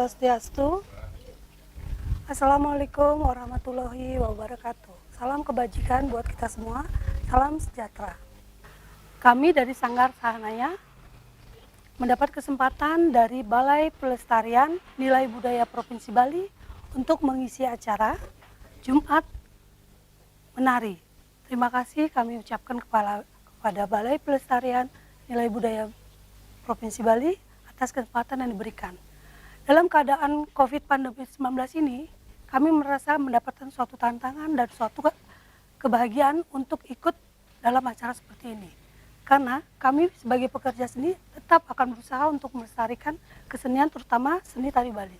Swastiastu. Assalamualaikum warahmatullahi wabarakatuh. Salam kebajikan buat kita semua. Salam sejahtera. Kami dari Sanggar Sahanaya mendapat kesempatan dari Balai Pelestarian Nilai Budaya Provinsi Bali untuk mengisi acara Jumat Menari. Terima kasih kami ucapkan kepada Balai Pelestarian Nilai Budaya Provinsi Bali atas kesempatan yang diberikan. Dalam keadaan COVID pandemi 19 ini, kami merasa mendapatkan suatu tantangan dan suatu kebahagiaan untuk ikut dalam acara seperti ini. Karena kami sebagai pekerja seni tetap akan berusaha untuk melestarikan kesenian, terutama seni tari Bali.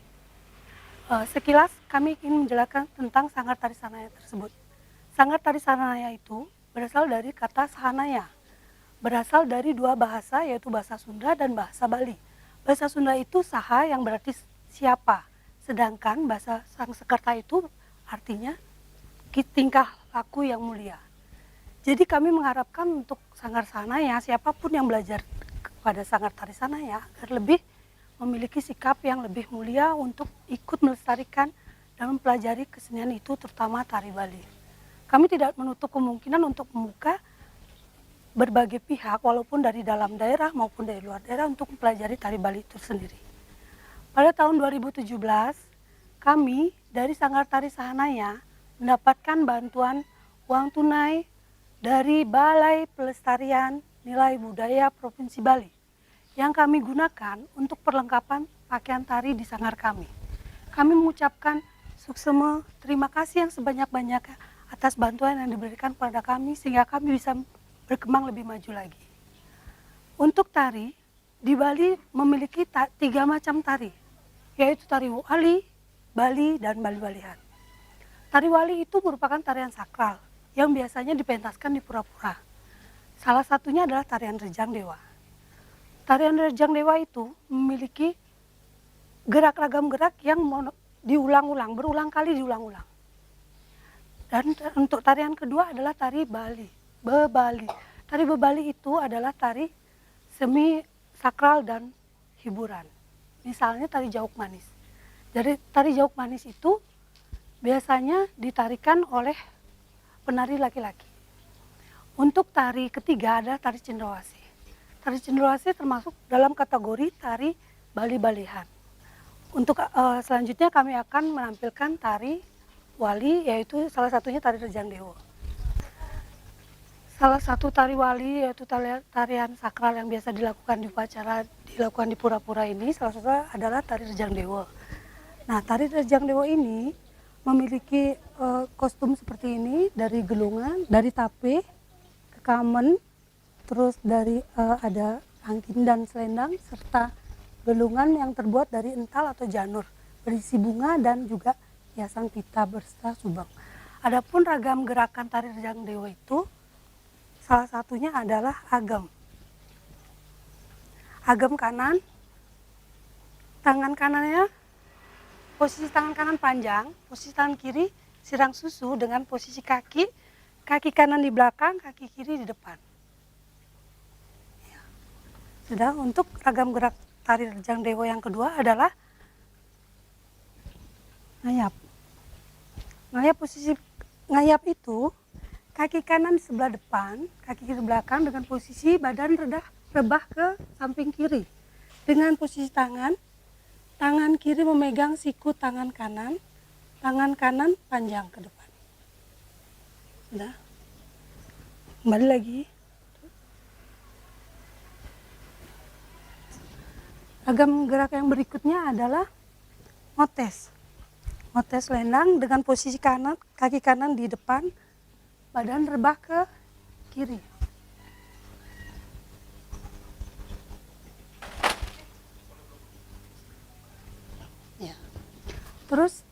Sekilas kami ingin menjelaskan tentang Sanggar Tari Sahanaya tersebut. Sanggar Tari Sahanaya itu berasal dari kata Sahanaya, berasal dari dua bahasa, yaitu bahasa Sunda dan bahasa Bali. Bahasa Sunda itu saha yang berarti siapa, sedangkan bahasa Sangsekerta itu artinya tingkah laku yang mulia. Jadi kami mengharapkan untuk Sanggar Sahanaya, siapapun yang belajar kepada Sanggar Tari Sahanaya agar lebih memiliki sikap yang lebih mulia untuk ikut melestarikan dan mempelajari kesenian itu, terutama tari Bali. Kami tidak menutup kemungkinan untuk membuka berbagai pihak, walaupun dari dalam daerah maupun dari luar daerah, untuk mempelajari tari Bali itu sendiri. Pada tahun 2017, kami dari Sanggar Tari Sahanaya mendapatkan bantuan uang tunai dari Balai Pelestarian Nilai Budaya Provinsi Bali yang kami gunakan untuk perlengkapan pakaian tari di sanggar kami. Kami mengucapkan suksema terima kasih yang sebanyak-banyaknya atas bantuan yang diberikan kepada kami sehingga kami bisa berkembang lebih maju lagi. Untuk tari, di Bali memiliki 3 macam tari, yaitu tari wali, Bali, dan Bali-Balihan. Tari wali itu merupakan tarian sakral yang biasanya dipentaskan di pura-pura. Salah satunya adalah tarian Rejang Dewa. Tarian Rejang Dewa itu memiliki ragam gerak yang diulang-ulang, berulang kali diulang-ulang. Dan untuk tarian kedua adalah tari Bali, Bebali. Tari Bebali itu adalah tari semi sakral dan hiburan. Misalnya tari Jauk Manis. Jadi tari Jauk Manis itu biasanya ditarikan oleh penari laki-laki. Untuk tari ketiga adalah tari Cendrawasih. Tari Cendrawasih termasuk dalam kategori tari Bali-Balihan. Untuk selanjutnya kami akan menampilkan tari wali, yaitu salah satunya tari Rejang Dewa. Salah satu tari wali yaitu tarian sakral yang biasa dilakukan di upacara, dilakukan di pura-pura ini, salah satu adalah tari Rejang Dewa. Nah, tari Rejang Dewa ini memiliki kostum seperti ini, dari gelungan, dari tape, kamen, terus dari ada angkin dan selendang, serta gelungan yang terbuat dari ental atau janur, berisi bunga dan juga hiasan pita berserta subang. Adapun ragam gerakan tari Rejang Dewa itu salah satunya adalah agam. Agam kanan, tangan kanannya, posisi tangan kanan panjang, posisi tangan kiri sirang susu dengan posisi kaki kanan di belakang, kaki kiri di depan. Sudah. Untuk ragam gerak tari Rejang Dewa yang kedua adalah ngayap. Ngayap, posisi ngayap itu kaki kanan di sebelah depan, kaki kiri belakang dengan posisi badan rebah ke samping kiri. Dengan posisi tangan kiri memegang siku tangan kanan panjang ke depan. Sudah. Kembali lagi. Ragam gerak yang berikutnya adalah motes. Motes selendang dengan posisi kaki kanan di depan, badan rebah ke kiri. Ya. Terus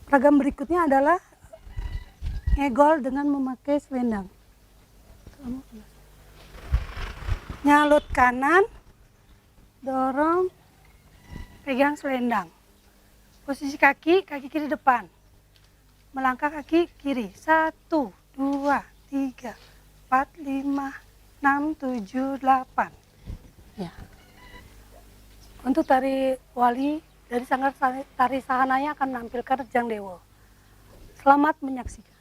ragam berikutnya adalah ngegol dengan memakai selendang. Nyalut kanan, dorong, pegang selendang. Posisi kaki kiri depan. Melangkah kaki kiri. 1, 2, 3, 4, 5, 6, 7, 8. Ya. Untuk tari wali dari Sanggar Tari Sahanaya akan menampilkan Rejang Dewo. Selamat menyaksikan.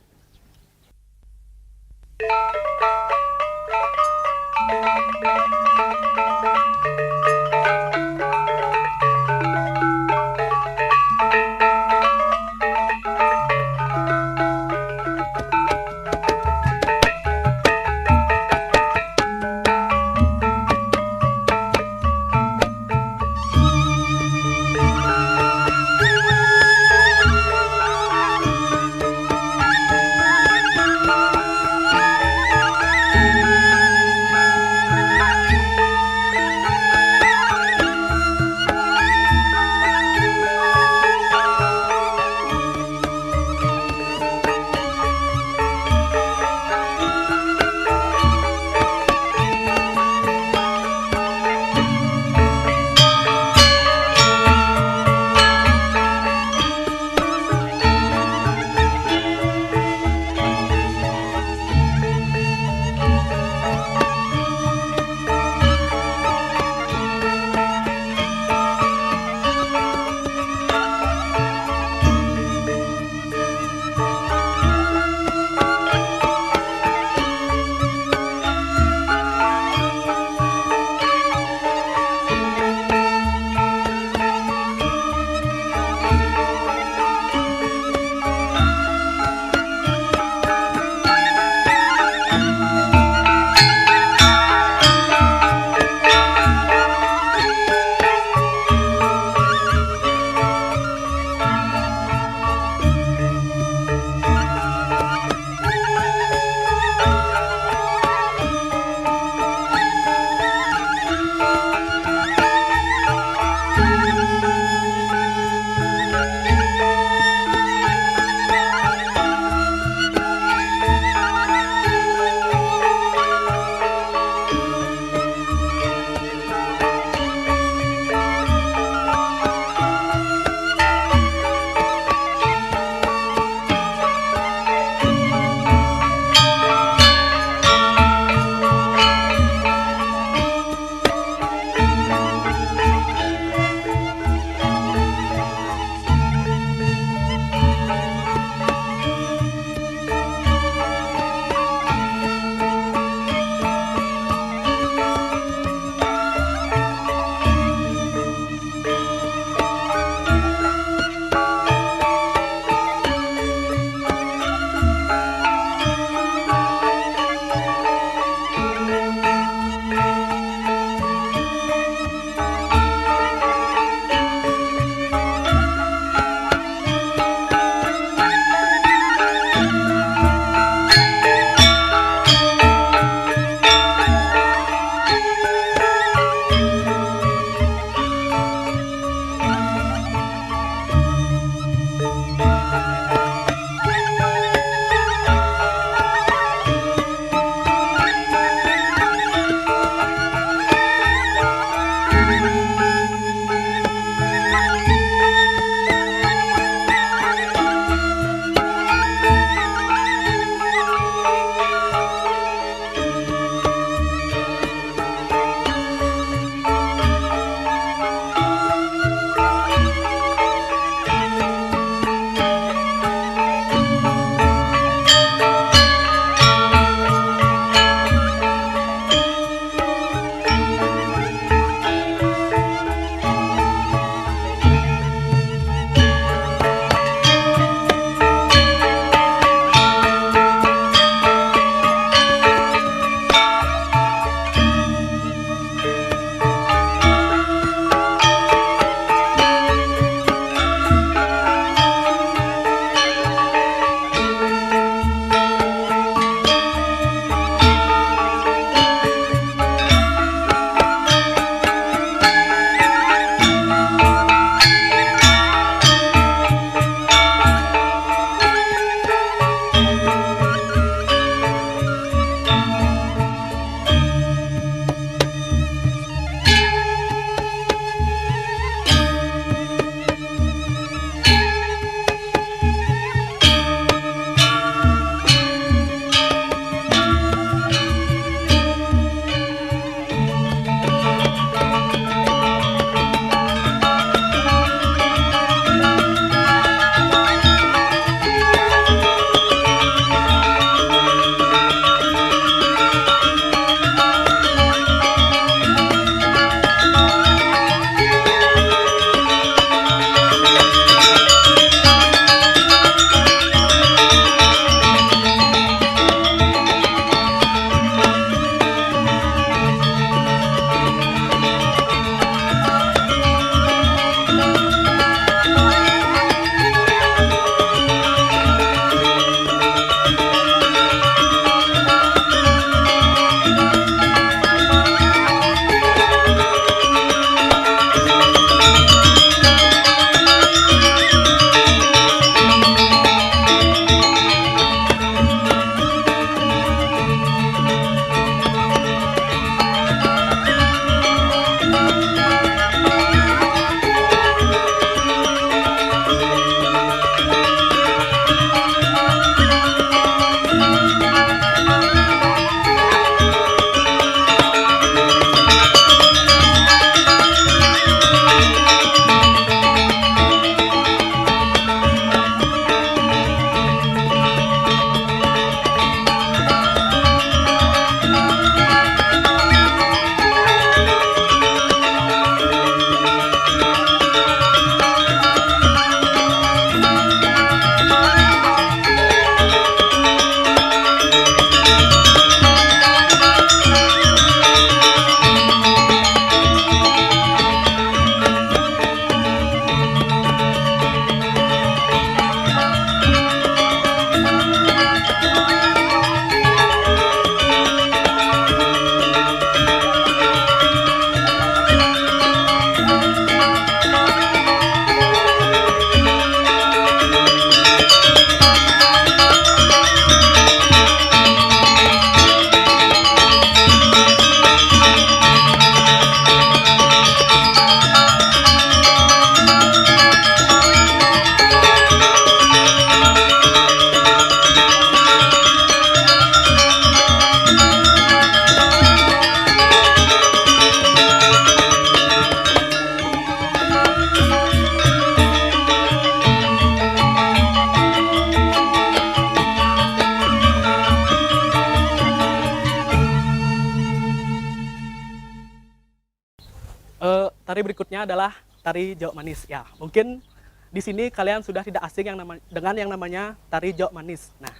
Tari berikutnya adalah tari jawab manis. Ya, mungkin di sini kalian sudah tidak asing dengan yang namanya tari jawab manis. Nah,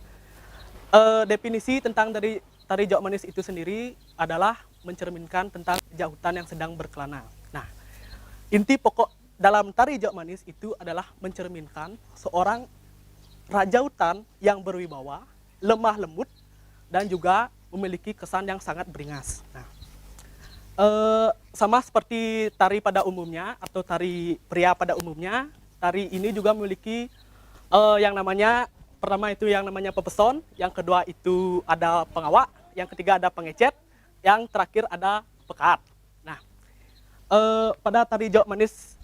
definisi tentang dari tari jawab manis itu sendiri adalah mencerminkan tentang jautan yang sedang berkelana. Nah, inti pokok dalam tari jawab manis itu adalah mencerminkan seorang rajautan yang berwibawa, lemah lembut, dan juga memiliki kesan yang sangat beringas. Nah, sama seperti tari pada umumnya atau tari pria pada umumnya, tari ini juga memiliki yang namanya pertama itu yang namanya pepeson, yang kedua itu ada pengawak, yang ketiga ada pengecet, yang terakhir ada pekat. Nah, pada tari jawab manis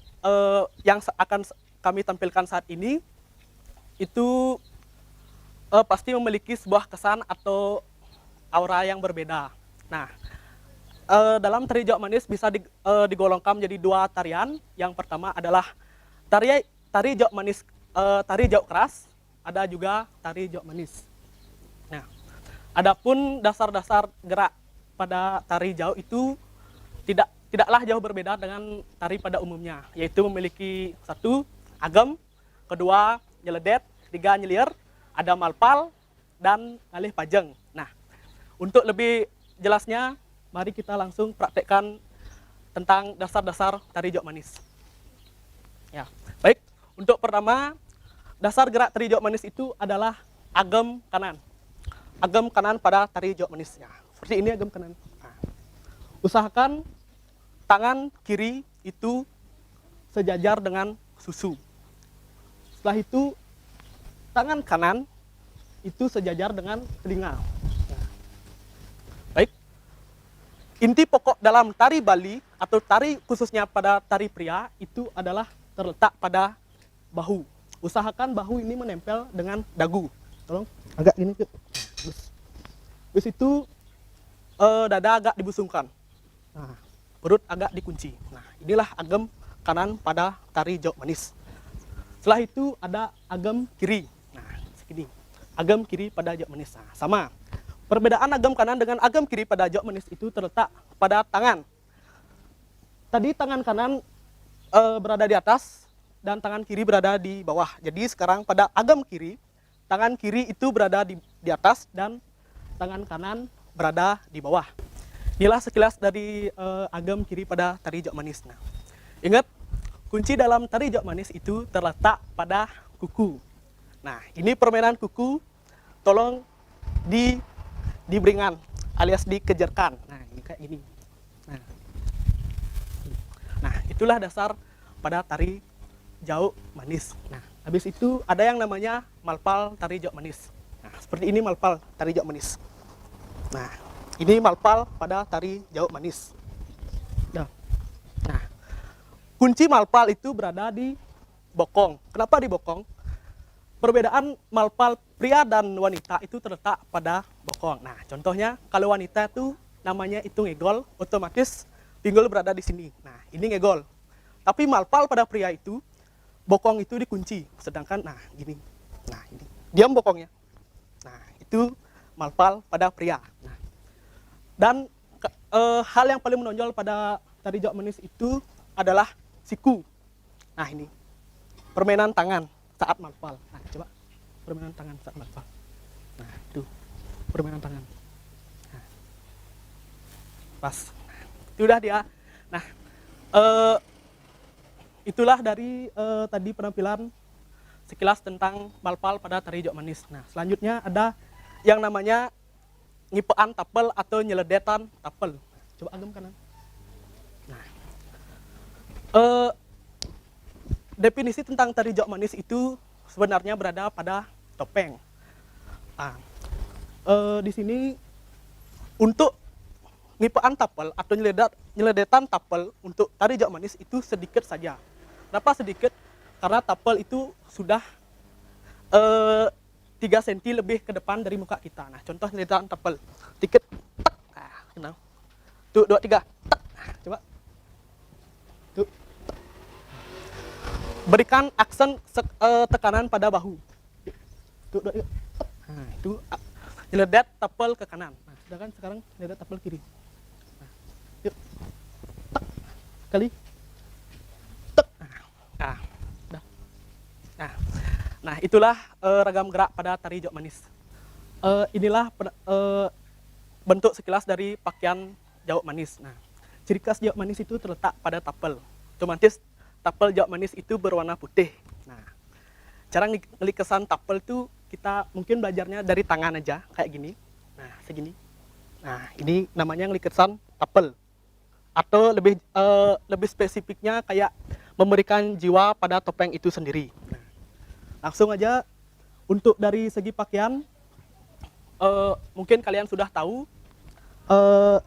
yang akan kami tampilkan saat ini itu pasti memiliki sebuah kesan atau aura yang berbeda. Nah, dalam tari jawab manis bisa digolongkan menjadi dua tarian. Yang pertama adalah tari jawab manis, tari jawab keras, ada juga tari jawab manis. Nah, adapun dasar-dasar gerak pada tari jauh itu tidaklah jauh berbeda dengan tari pada umumnya, yaitu memiliki satu agam, kedua nyeledet, ketiga nyelir, ada malpal, dan ngalih pajeng. Nah, untuk lebih jelasnya, mari kita langsung praktekkan tentang dasar-dasar tari jawab manis. Ya, baik. Untuk pertama, dasar gerak tari jawab manis itu adalah agam kanan. Agam kanan pada tari jawab manis. Ya, seperti ini agam kanan. Nah, usahakan tangan kiri itu sejajar dengan susu. Setelah itu, tangan kanan itu sejajar dengan telinga. Nah, baik. Inti pokok dalam tari Bali atau tari khususnya pada tari pria itu adalah terletak pada bahu. Usahakan bahu ini menempel dengan dagu. Tolong agak gini. Terus itu dada agak dibusungkan. Nah, perut agak dikunci. Nah, inilah agam kanan pada tari jawab manis. Setelah itu ada agam kiri. Nah, segini. Agam kiri pada jawab manis. Nah, sama. Perbedaan agam kanan dengan agam kiri pada jawab manis itu terletak pada tangan. Tadi tangan kanan berada di atas dan tangan kiri berada di bawah. Jadi sekarang pada agam kiri, tangan kiri itu berada di atas dan tangan kanan berada di bawah. Inilah sekilas dari agam kiri pada tari jawab manis. Nah, ingat, kunci dalam tari jawab manis itu terletak pada kuku. Nah, ini permainan kuku, tolong diberingan alias dikejarkan. Nah, ini kayak gini. Nah, itulah dasar pada tari jawab manis. Nah, habis itu ada yang namanya malpal tari jawab manis. Nah, seperti ini malpal tari jawab manis. Nah, ini malpal pada tari jawab manis. Nah, kunci malpal itu berada di bokong. Kenapa di bokong? Perbedaan malpal pria dan wanita itu terletak pada bokong. Nah, contohnya kalau wanita itu namanya itu ngegol, otomatis pinggul berada di sini. Nah, ini ngegol. Tapi malpal pada pria itu bokong itu dikunci, sedangkan nah gini. Nah, ini diam bokongnya. Nah, itu malpal pada pria. Nah, dan hal yang paling menonjol pada tari jawab manis itu adalah siku. Nah, ini permainan tangan saat malpal. Nah, coba permainan tangan saat malpal. Nah, itu permainan tangan. Nah, pas. Nah, itu udah dia. Nah, itulah dari tadi penampilan sekilas tentang malpal pada tari jawab manis. Nah, selanjutnya ada yang namanya ngipaan tapel atau nyeledetan tapel. Coba agam kanan. Nah, definisi tentang tari jawab manis itu sebenarnya berada pada topeng. Nah, di sini untuk ngipaan tapel atau nyeledetan tapel untuk tari jawab manis itu sedikit saja. Kenapa sedikit? Karena tapel itu sudah 3 cm lebih ke depan dari muka kita. Nah, contoh nyeledetan tapel. Dikit, tak, nah, kenal. Tuh, 2, 3, tak, nah, coba. Tuh, tak. Berikan aksen tekanan pada bahu. Tuh, 2, 3, tak. Nah, itu nyeledet tapel ke kanan. Nah, sedangkan sekarang nyeledet tapel kiri. Nah, yuk, tak. kali. Tek. Nah, dah. Nah, nah itulah ragam gerak pada tari jok manis. Inilah bentuk sekilas dari pakaian jawab manis. Nah, ciri khas jawab manis itu terletak pada tapel. Otomatis tapel jawab manis itu berwarna putih. Nah, cara ngelikesan tapel itu kita mungkin belajarnya dari tangan aja kayak gini. Nah, segini. Nah, ini namanya ngelikesan tapel. Atau lebih spesifiknya kayak memberikan jiwa pada topeng itu sendiri. Nah, langsung aja untuk dari segi pakaian, mungkin kalian sudah tahu.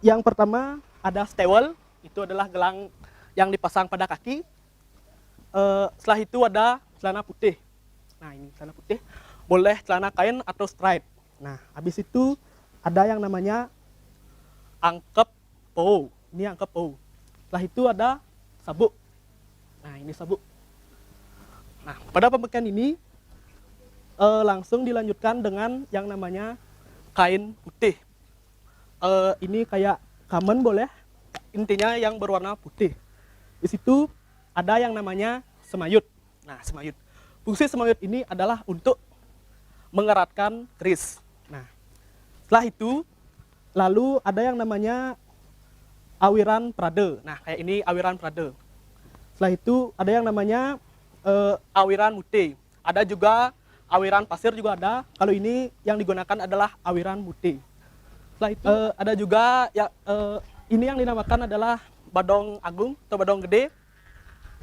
Yang pertama ada stewel, itu adalah gelang yang dipasang pada kaki. Setelah itu ada celana putih. Nah, ini celana putih, boleh celana kain atau stripe. Nah, habis itu ada yang namanya angkep pou. Ini angkep pou. Setelah itu ada sabuk. Nah, ini sabuk. Nah, pada pemakaian ini langsung dilanjutkan dengan yang namanya kain putih. Ini kayak kamen boleh, intinya yang berwarna putih. Di situ ada yang namanya semayut. Nah, semayut. Fungsi semayut ini adalah untuk mengeratkan keris. Nah, setelah itu lalu ada yang namanya awiran prade. Nah, kayak ini awiran prade. Setelah itu ada yang namanya awiran mute. Ada juga awiran pasir juga ada. Kalau ini yang digunakan adalah awiran mute. Setelah itu ada juga ya, ini yang dinamakan adalah badong agung atau badong gede.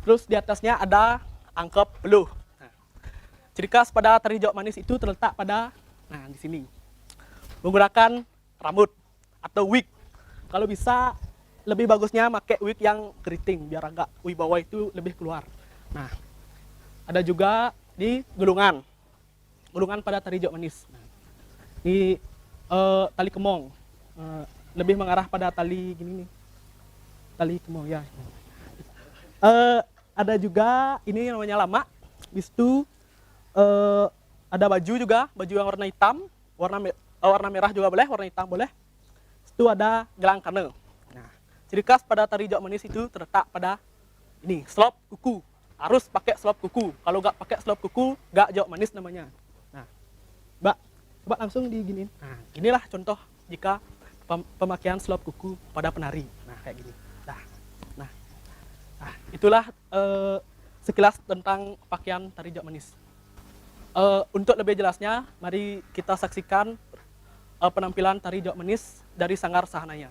Terus di atasnya ada angkep beluh. Nah, ciri khas pada tari jawab manis itu terletak pada di sini. Menggunakan rambut atau wig. Kalau bisa lebih bagusnya pakai wig yang keriting biar agak wibawa itu lebih keluar. Nah, ada juga di gulungan. Gulungan pada tari jawab manis. Nah, ini tali kemong. Lebih mengarah pada tali gini nih. Tali kemong ya. Ada juga ini namanya lama. Habis itu ada baju juga, baju yang warna hitam, warna merah juga boleh, warna hitam boleh. Itu ada gelang kane. Nah, ciri khas pada tari jawab manis itu terletak pada ini, selop kuku. Harus pakai selop kuku. Kalau nggak pakai selop kuku, nggak jawab manis namanya. Nah, Mbak, coba langsung diginiin. Nah, inilah contoh jika pemakaian selop kuku pada penari. Nah, kayak gini. Nah, itulah sekilas tentang pakaian tari jawab manis. Untuk lebih jelasnya, mari kita saksikan penampilan tari jawab manis dari Sanggar Sahanaya.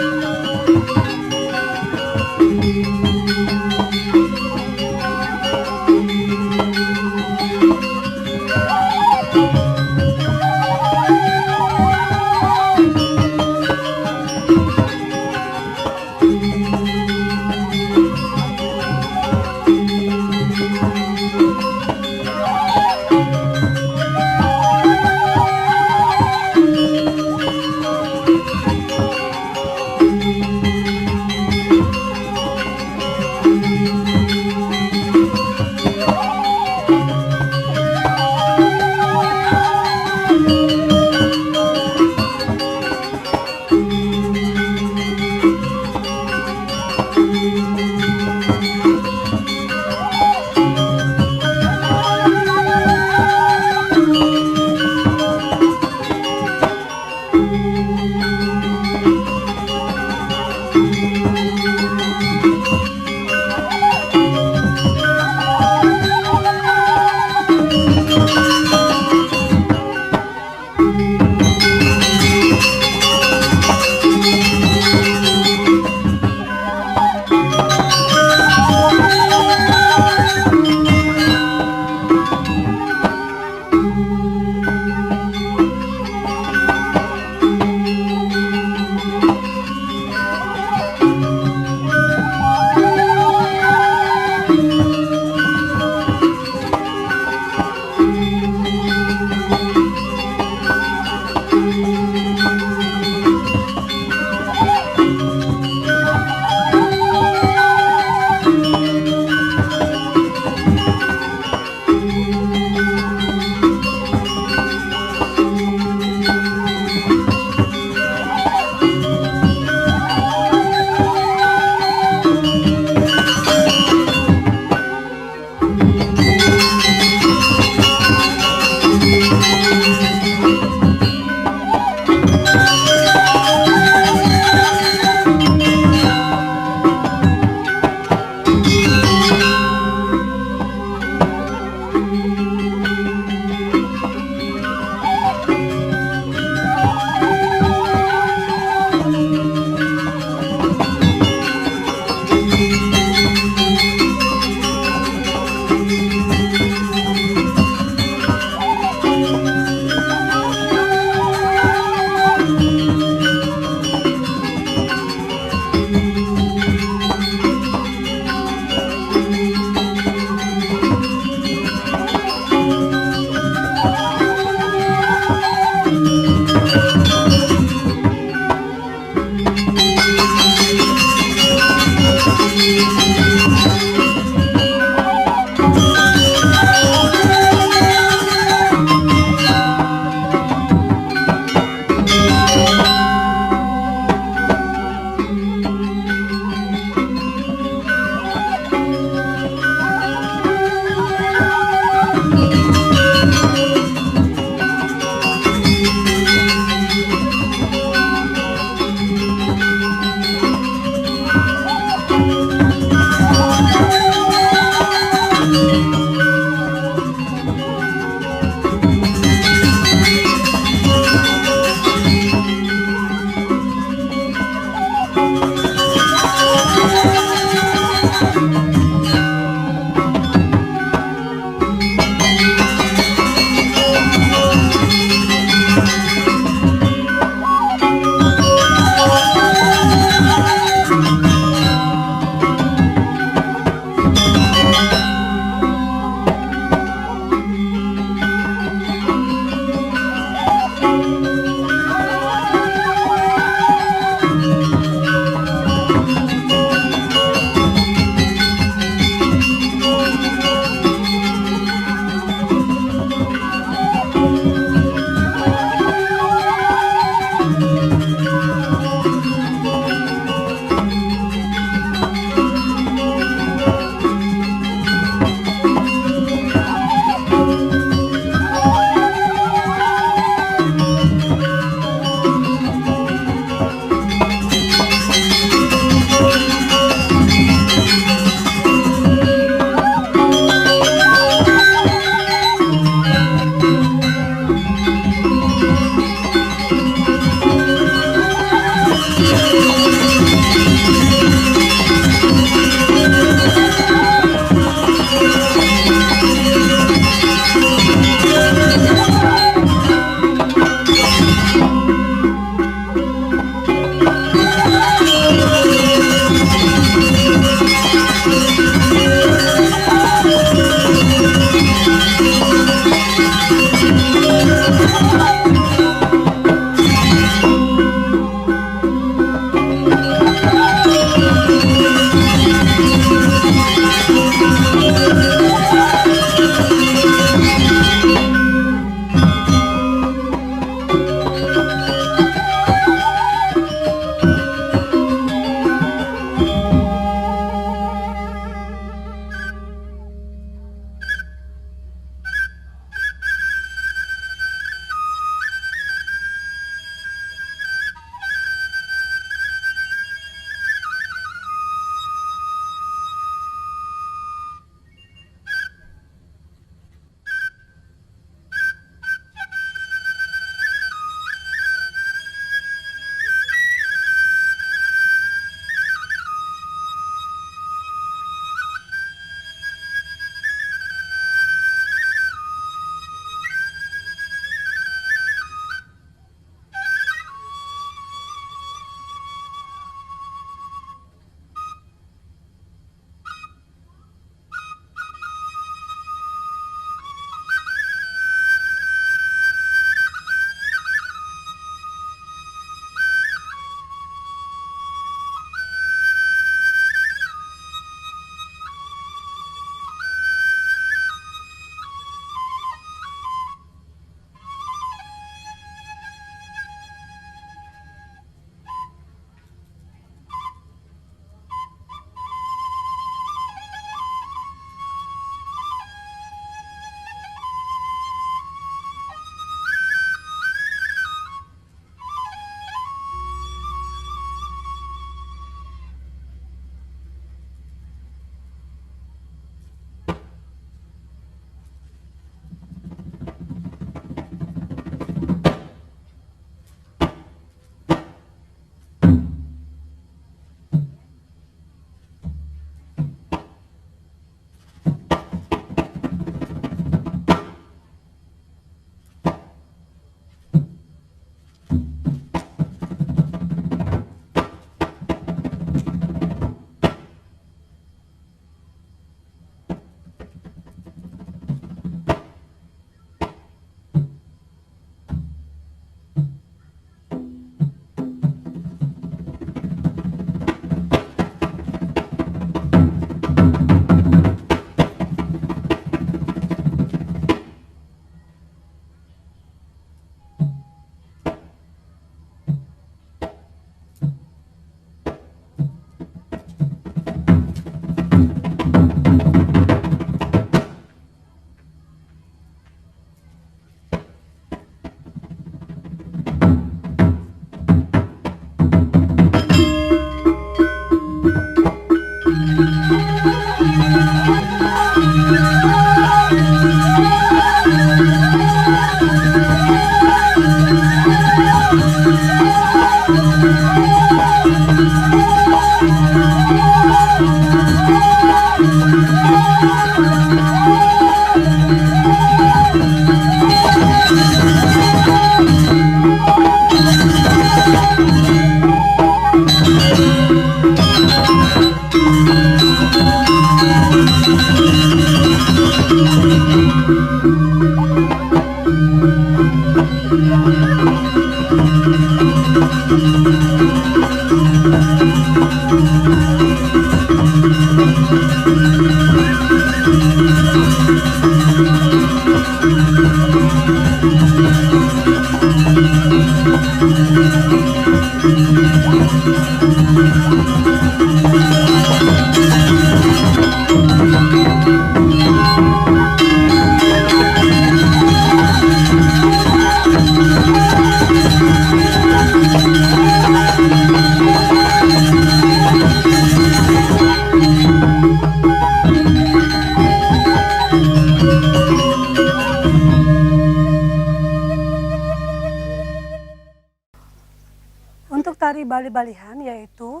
Untuk tari Bali-Balihan yaitu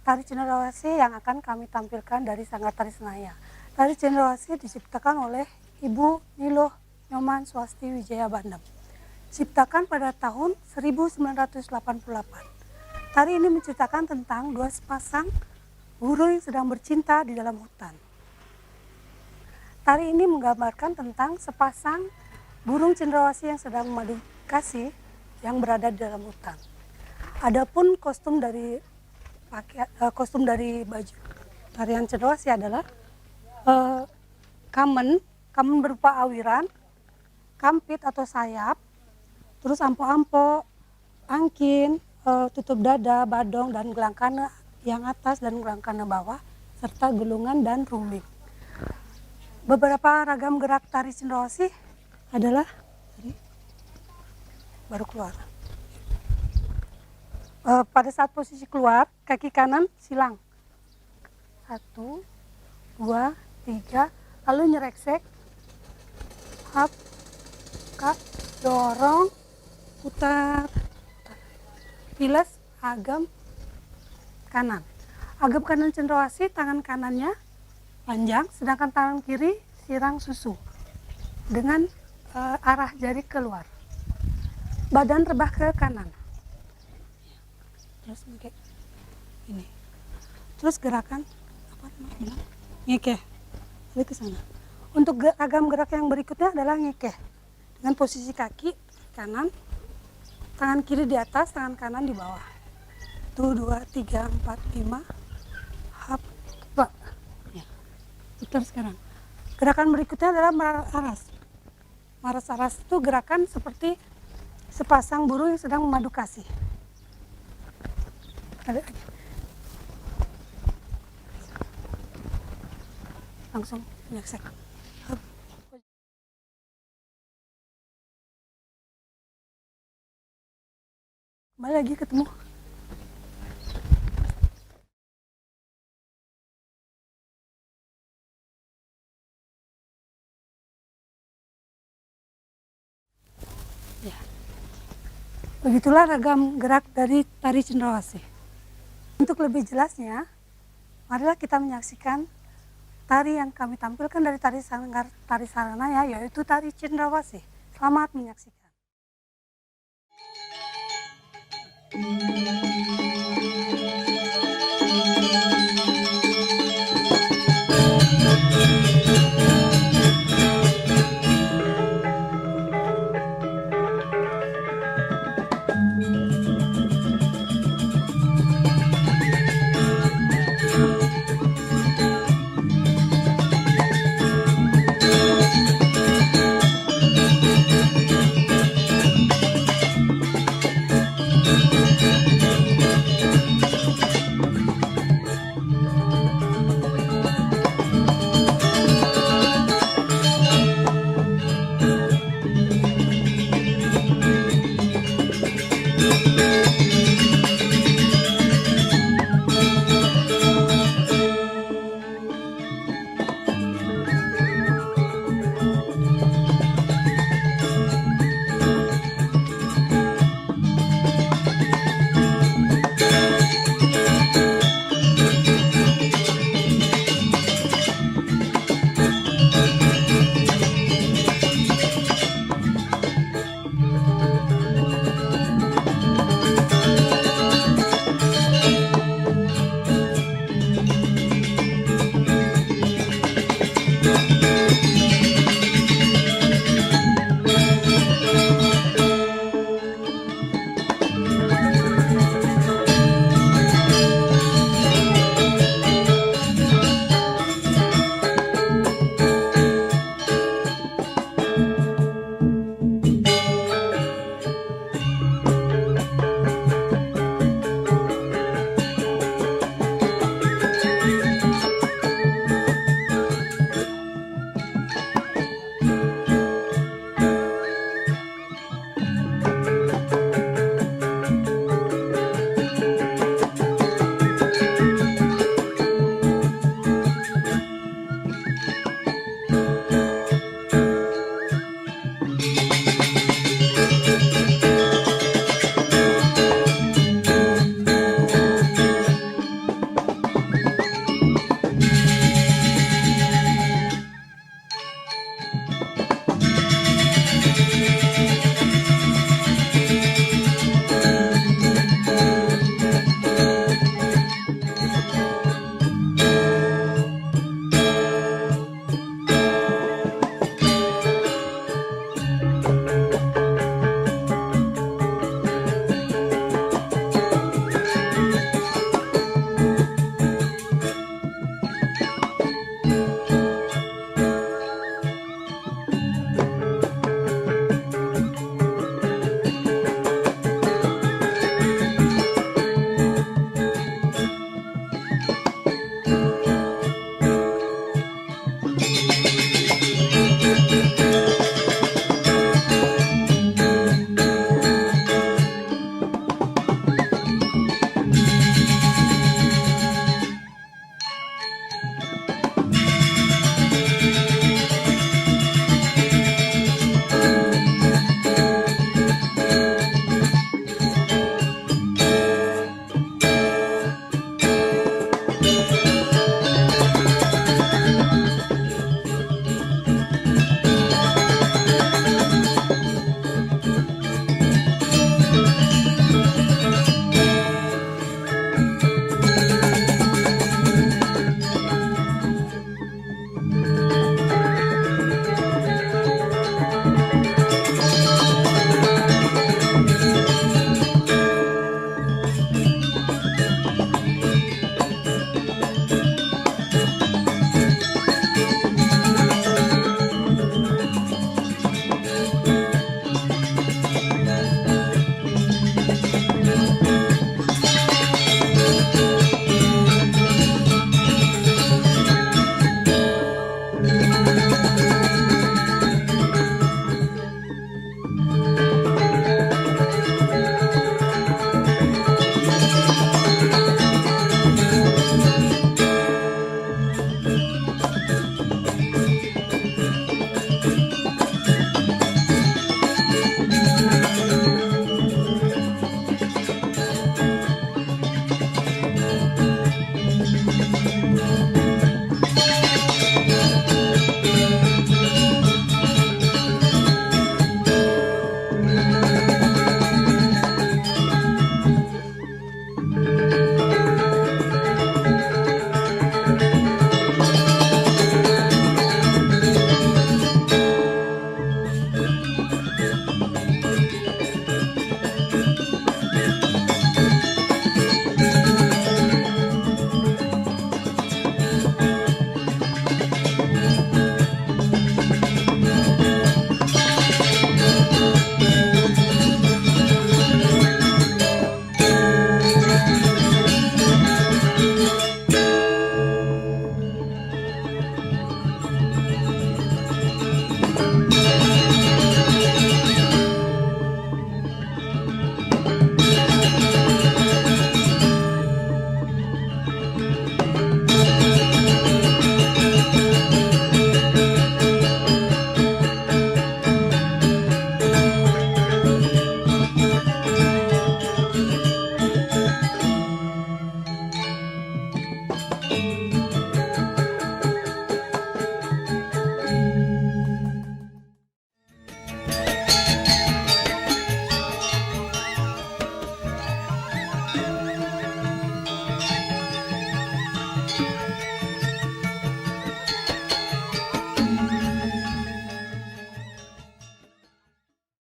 tari cendrawasih yang akan kami tampilkan dari Sanggar Tari Sehanaya. Tari cendrawasih diciptakan oleh Ibu Niluh Nyoman Swasti Wijaya Bandem. Diciptakan pada tahun 1988. Tari ini menceritakan tentang dua sepasang burung yang sedang bercinta di dalam hutan. Tari ini menggambarkan tentang sepasang burung cendrawasih yang sedang memadu kasih yang berada di dalam hutan. Adapun kostum dari baju tarian cendrawasih adalah kamen berupa awiran, kampit atau sayap, terus ampo-ampo, angkin, tutup dada, badong, dan gelangkana yang atas dan gelangkana bawah, serta gulungan dan rumbing. Beberapa ragam gerak tari cendrawasih adalah baru keluar. Pada saat posisi keluar, kaki kanan silang. 1, 2, 3, lalu nyereksek, hap, kak, dorong, putar, pilas, agam kanan. Agam kanan cendrawasih, tangan kanannya panjang, sedangkan tangan kiri sirang susu dengan arah jari keluar. Badan rebah ke kanan. Terus kayak ini. Terus gerakan apa namanya? Ngekeh. Balik ke sana. Untuk ragam gerak yang berikutnya adalah ngekeh. Dengan posisi kaki kanan, tangan kiri di atas, tangan kanan di bawah. 1, 2, 3, 4, 5. Hap, Pak. Ya. Putar sekarang. Gerakan berikutnya adalah maras. Maras-aras itu gerakan seperti sepasang burung yang sedang memadu kasih. Langsung nyeksek. Kembali lagi ketemu. Ya. Begitulah ragam gerak dari tari cendrawasih. Untuk lebih jelasnya, marilah kita menyaksikan tari yang kami tampilkan dari tari Sanggar Tari Sehanaya, yaitu tari cendrawasih. Selamat menyaksikan.